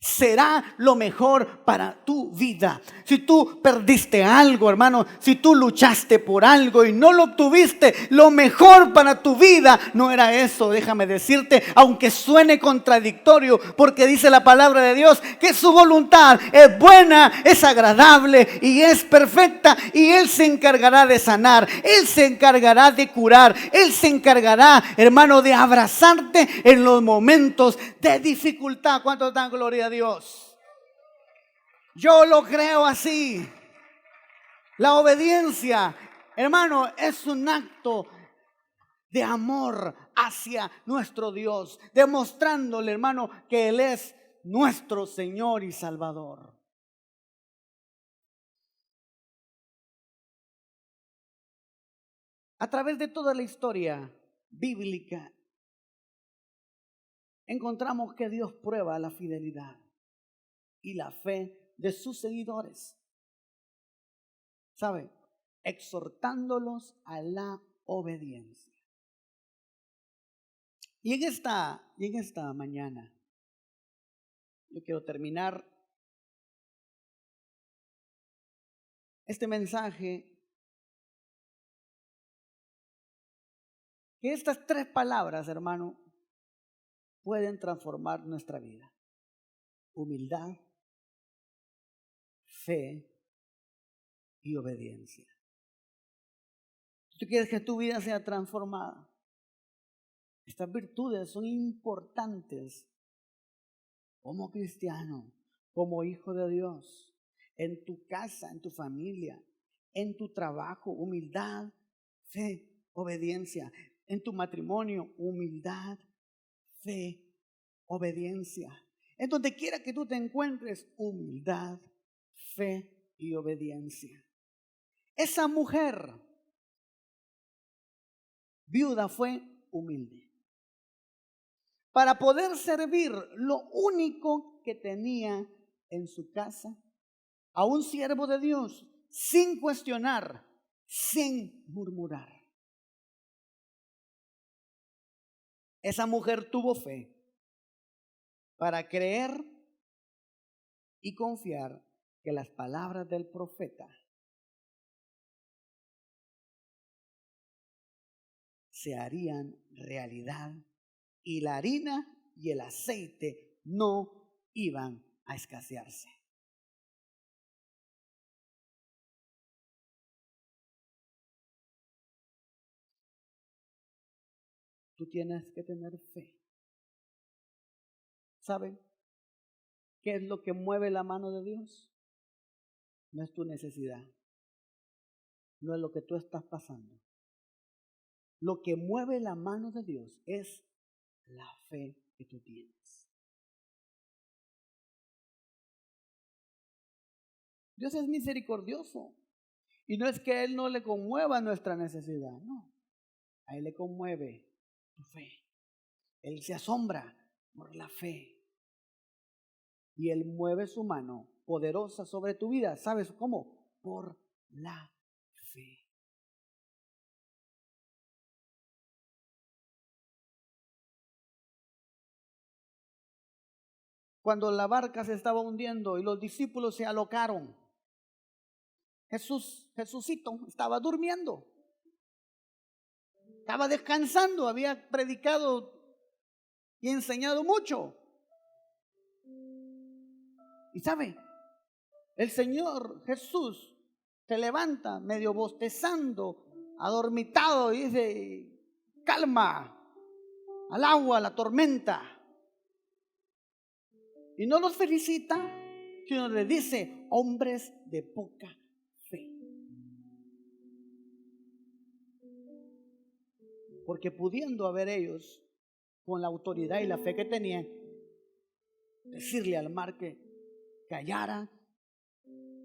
será lo mejor para tu vida. Si tú perdiste algo, hermano, si tú luchaste por algo y no lo obtuviste, lo mejor para tu vida no era eso. Déjame decirte, aunque suene contradictorio, porque dice la palabra de Dios que su voluntad es buena, es agradable y es perfecta, y Él se encargará de sanar, Él se encargará de curar, Él se encargará, hermano, de abrazarte en los momentos de dificultad. ¿Cuántos dan gloria a Dios? Yo lo creo así. La obediencia, hermano, es un acto de amor hacia nuestro Dios, demostrándole, hermano, que Él es nuestro Señor y Salvador. A través de toda la historia bíblica encontramos que Dios prueba la fidelidad y la fe de sus seguidores, ¿sabe? Exhortándolos a la obediencia. Y en esta mañana yo quiero terminar este mensaje, que estas 3 palabras, hermano, pueden transformar nuestra vida: humildad, fe y obediencia. Si tú quieres que tu vida sea transformada, estas virtudes son importantes como cristiano, como hijo de Dios, en tu casa, en tu familia, en tu trabajo: humildad, fe, obediencia. En tu matrimonio: humildad, fe, obediencia. En donde quiera que tú te encuentres: humildad, fe y obediencia. Esa mujer viuda fue humilde. Para poder servir lo único que tenía en su casa, a un siervo de Dios, sin cuestionar, sin murmurar. Esa mujer tuvo fe para creer y confiar que las palabras del profeta se harían realidad y la harina y el aceite no iban a escasearse. Tú tienes que tener fe. ¿Saben qué es lo que mueve la mano de Dios? No es tu necesidad, no es lo que tú estás pasando. Lo que mueve la mano de Dios es la fe que tú tienes. Dios es misericordioso y no es que a Él no le conmueva nuestra necesidad, no. A Él le conmueve tu fe. Él se asombra por la fe y Él mueve su mano poderosa sobre tu vida. ¿Sabes cómo? Por la fe. Cuando la barca se estaba hundiendo y los discípulos se alocaron, Jesucito estaba durmiendo, estaba descansando, había predicado y enseñado mucho. Y sabe, el Señor Jesús se levanta medio bostezando, adormitado, y dice: calma al agua, a la tormenta. Y no los felicita, sino les dice: hombres de poca fe. Porque pudiendo haber ellos, con la autoridad y la fe que tenían, decirle al mar que callara,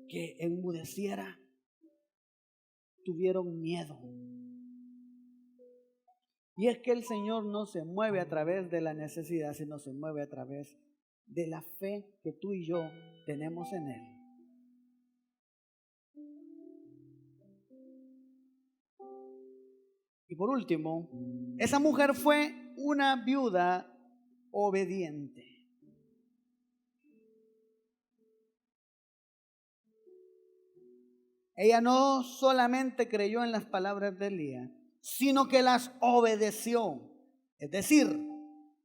que enmudeciera, tuvieron miedo. Y es que el Señor no se mueve a través de la necesidad, sino se mueve a través de la fe que tú y yo tenemos en Él. Y por último, esa mujer fue una viuda obediente. Ella no solamente creyó en las palabras de Elías, sino que las obedeció. Es decir,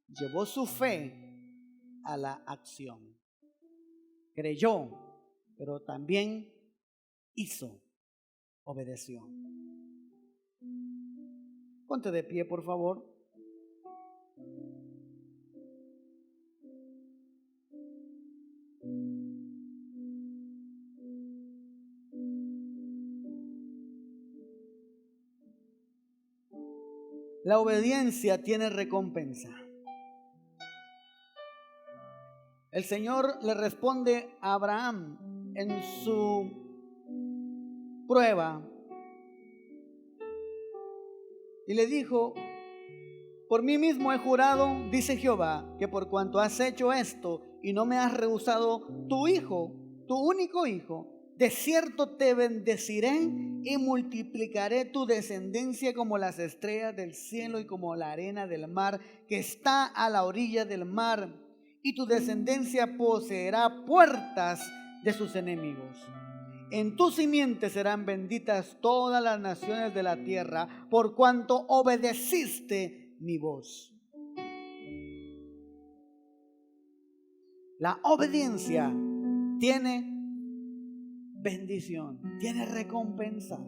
llevó su fe a la acción. Creyó, pero también hizo, obedeció. Ponte de pie, por favor. La obediencia tiene recompensa. El Señor le responde a Abraham en su prueba y le dijo: por mí mismo he jurado, dice Jehová, que por cuanto has hecho esto y no me has rehusado tu hijo, tu único hijo, de cierto te bendeciré y multiplicaré tu descendencia como las estrellas del cielo y como la arena del mar que está a la orilla del mar, y tu descendencia poseerá puertas de sus enemigos. En tu simiente serán benditas todas las naciones de la tierra, por cuanto obedeciste mi voz. La obediencia tiene bendición, tiene recompensa.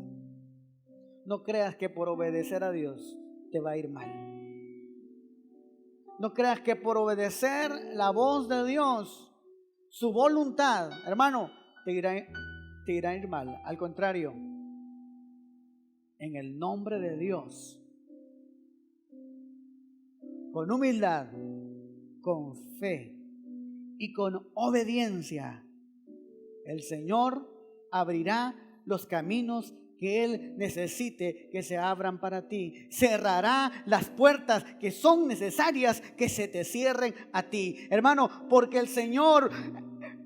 No creas que por obedecer a Dios te va a ir mal. No creas que por obedecer la voz de Dios, su voluntad, hermano, te irá a ir mal. Al contrario, en el nombre de Dios, con humildad, con fe y con obediencia, el Señor abrirá los caminos que Él necesite que se abran para ti. Cerrará las puertas que son necesarias que se te cierren a ti, hermano, porque el Señor,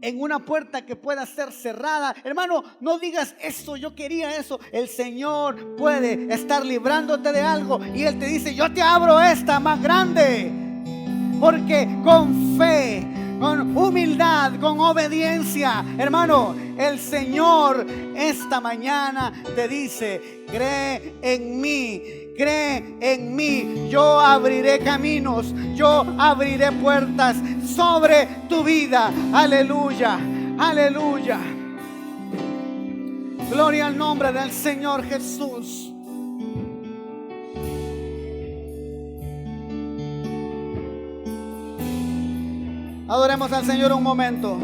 en una puerta que pueda ser cerrada, hermano, no digas eso, yo quería eso. El Señor puede estar librándote de algo y Él te dice: yo te abro esta más grande. Porque con fe, con humildad, con obediencia, hermano, el Señor esta mañana te dice: cree en mí, cree en mí. Yo abriré caminos, yo abriré puertas sobre tu vida. Aleluya, aleluya. Gloria al nombre del Señor Jesús. Adoremos al Señor un momento.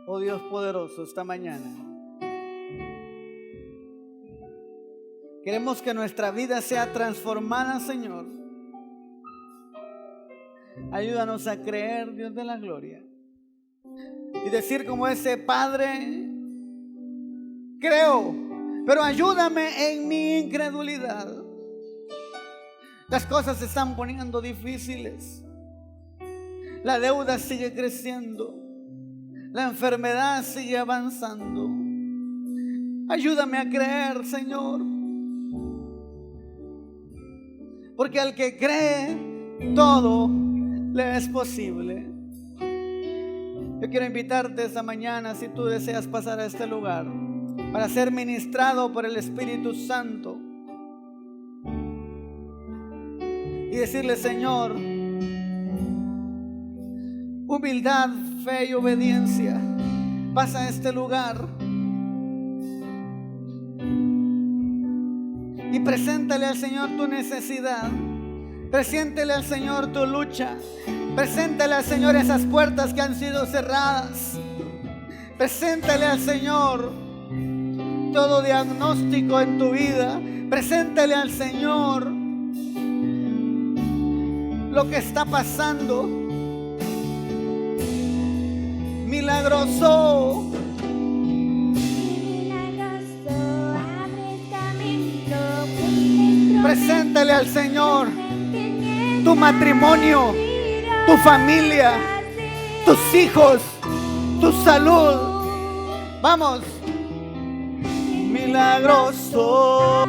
Oh Dios poderoso, esta mañana queremos que nuestra vida sea transformada, Señor. Ayúdanos a creer, Dios de la gloria, y decir como ese Padre: creo, pero ayúdame en mi incredulidad. Las cosas se están poniendo difíciles. La deuda sigue creciendo. La enfermedad sigue avanzando. Ayúdame a creer, Señor. Porque al que cree, todo le es posible. Yo quiero invitarte esta mañana, si tú deseas pasar a este lugar, para ser ministrado por el Espíritu Santo. Y decirle: Señor, humildad, fe y obediencia, pasa a este lugar y preséntale al Señor tu necesidad. Preséntale al Señor tu lucha. Preséntale al Señor esas puertas que han sido cerradas. Preséntale al Señor todo diagnóstico en tu vida. Preséntale al Señor lo que está pasando. Milagroso, preséntale al Señor tu matrimonio, tu familia, tus hijos, tu salud. Vamos. Milagroso.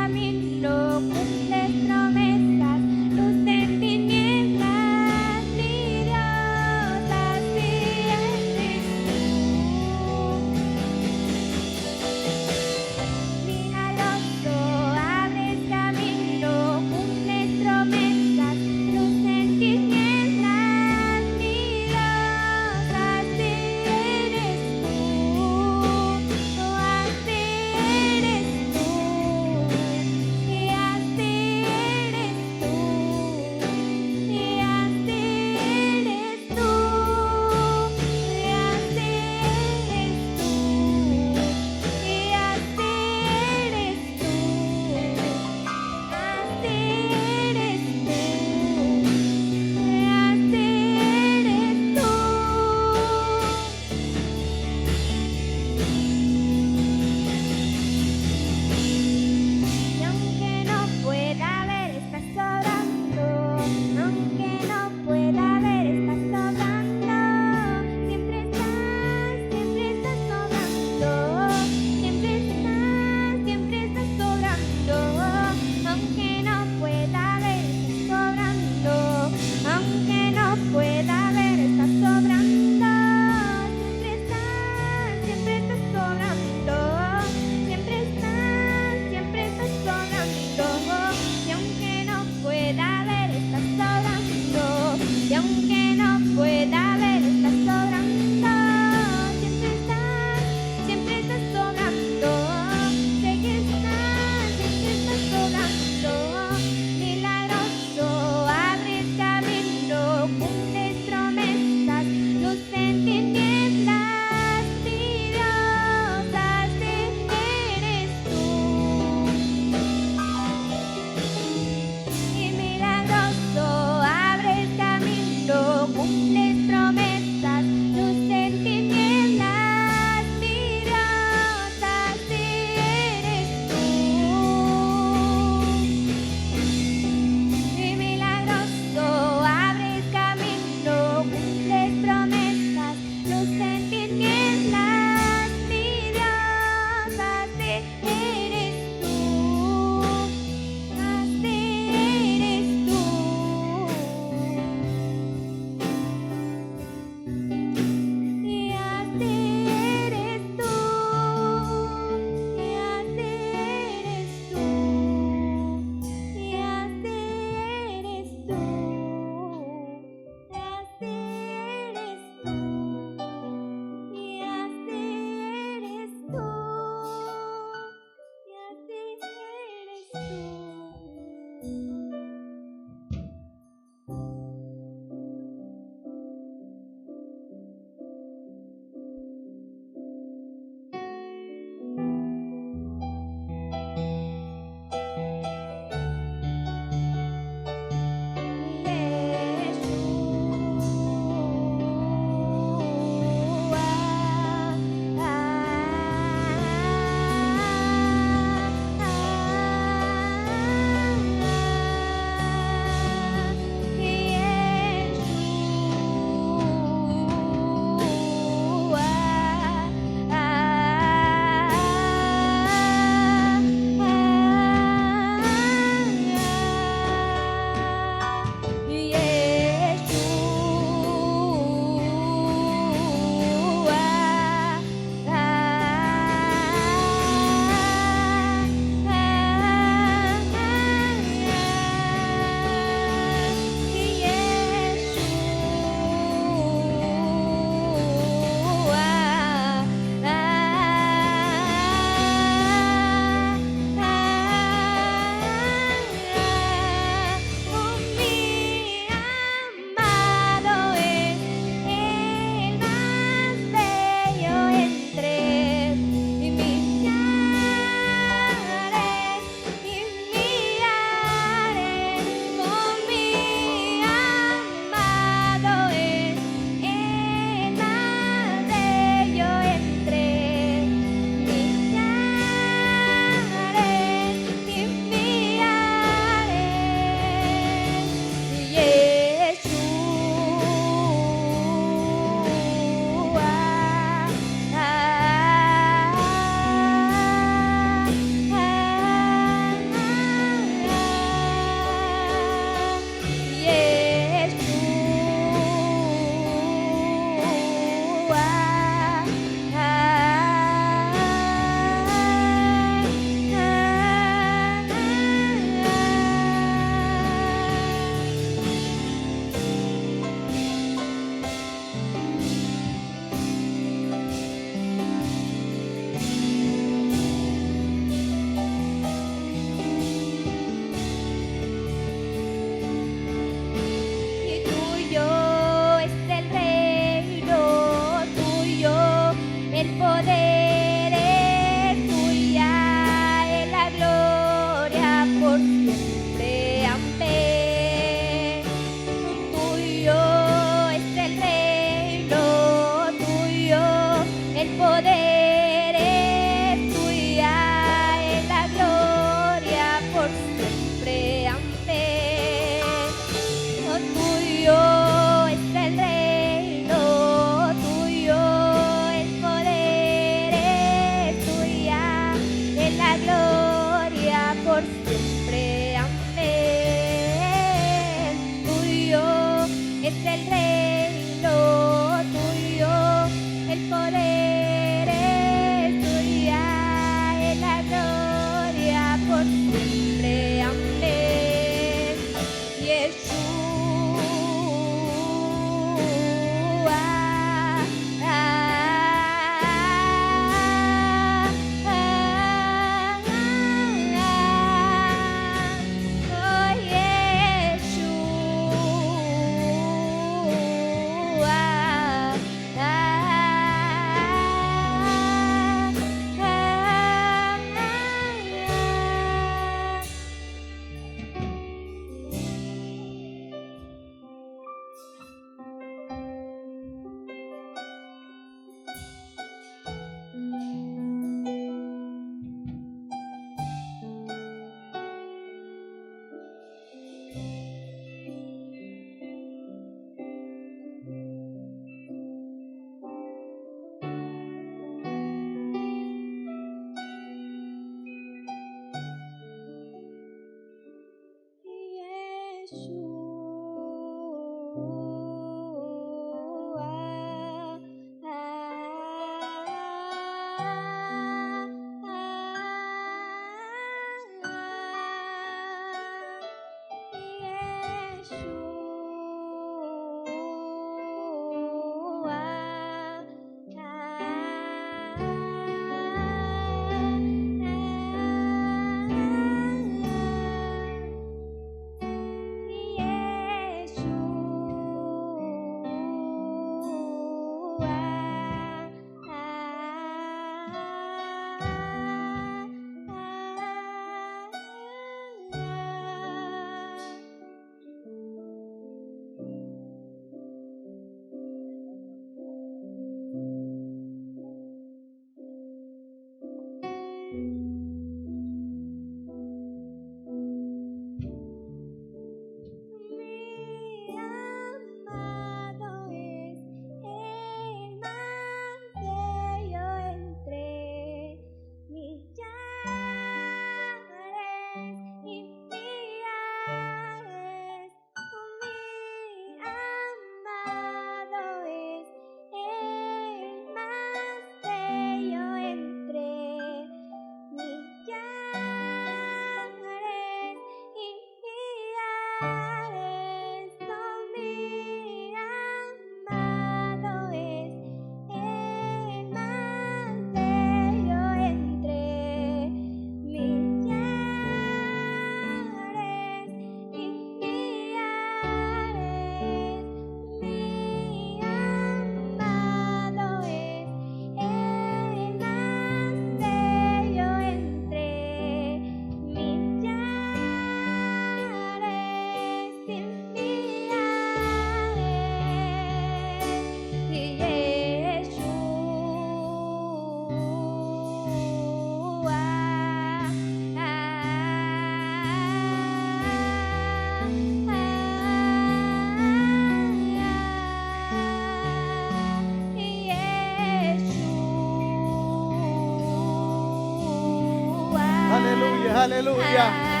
Aleluya, aleluya.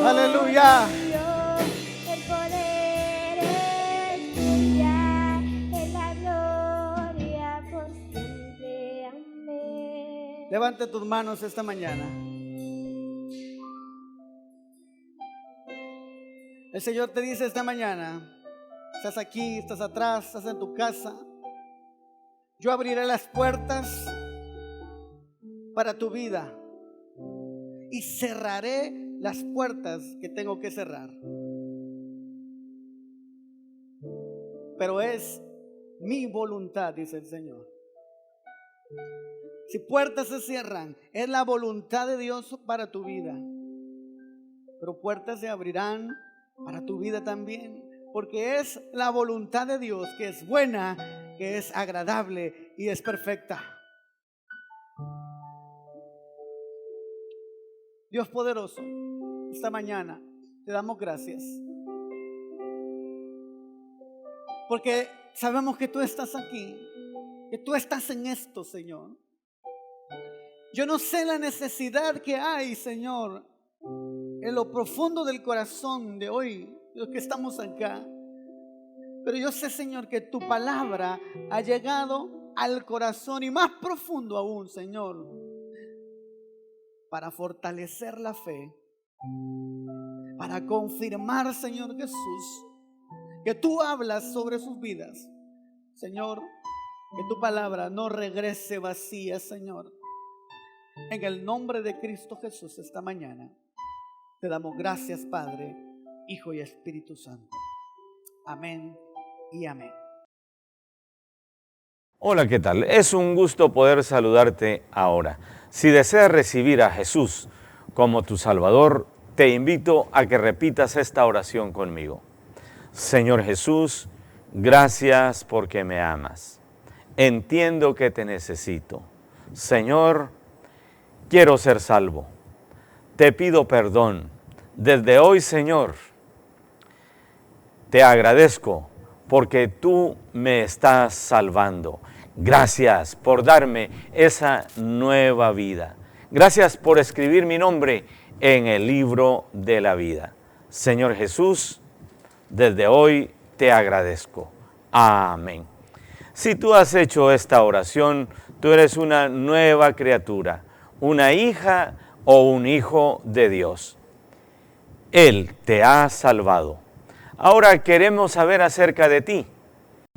Aleluya. El poder es tuya, en la gloria por siempre. Amén. Levante tus manos esta mañana. El Señor te dice esta mañana, estás aquí, estás atrás, estás en tu casa. Yo abriré las puertas para tu vida y cerraré las puertas que tengo que cerrar. Pero es mi voluntad, dice el Señor. Si puertas se cierran, es la voluntad de Dios para tu vida. Pero puertas se abrirán para tu vida también, porque es la voluntad de Dios que es buena, que es agradable y es perfecta. Dios poderoso, esta mañana te damos gracias, porque sabemos que tú estás aquí, que tú estás en esto, Señor. Yo no sé la necesidad que hay, Señor, en lo profundo del corazón de hoy, los que estamos acá. Pero yo sé, Señor, que tu palabra ha llegado al corazón y más profundo aún, Señor, para fortalecer la fe, para confirmar, Señor Jesús, que tú hablas sobre sus vidas. Señor, que tu palabra no regrese vacía, Señor. En el nombre de Cristo Jesús, esta mañana te damos gracias, Padre, Hijo y Espíritu Santo. Amén y amén. Hola, ¿qué tal? Es un gusto poder saludarte ahora. Si deseas recibir a Jesús como tu Salvador, te invito a que repitas esta oración conmigo. Señor Jesús, gracias porque me amas. Entiendo que te necesito. Señor, quiero ser salvo. Te pido perdón. Desde hoy, Señor, te agradezco porque tú me estás salvando. Gracias por darme esa nueva vida. Gracias por escribir mi nombre en el libro de la vida. Señor Jesús, desde hoy te agradezco. Amén. Si tú has hecho esta oración, tú eres una nueva criatura, una hija o un hijo de Dios. Él te ha salvado. Ahora queremos saber acerca de ti.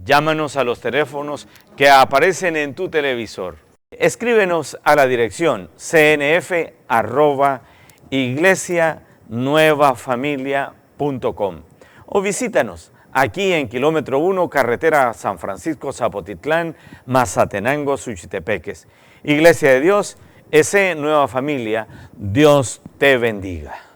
Llámanos a los teléfonos que aparecen en tu televisor. Escríbenos a la dirección cnf@iglesianuevafamilia.com o visítanos aquí en kilómetro 1, carretera San Francisco, Zapotitlán, Mazatenango, Suchitepeques. Iglesia de Dios, S. Nueva Familia, Dios te bendiga.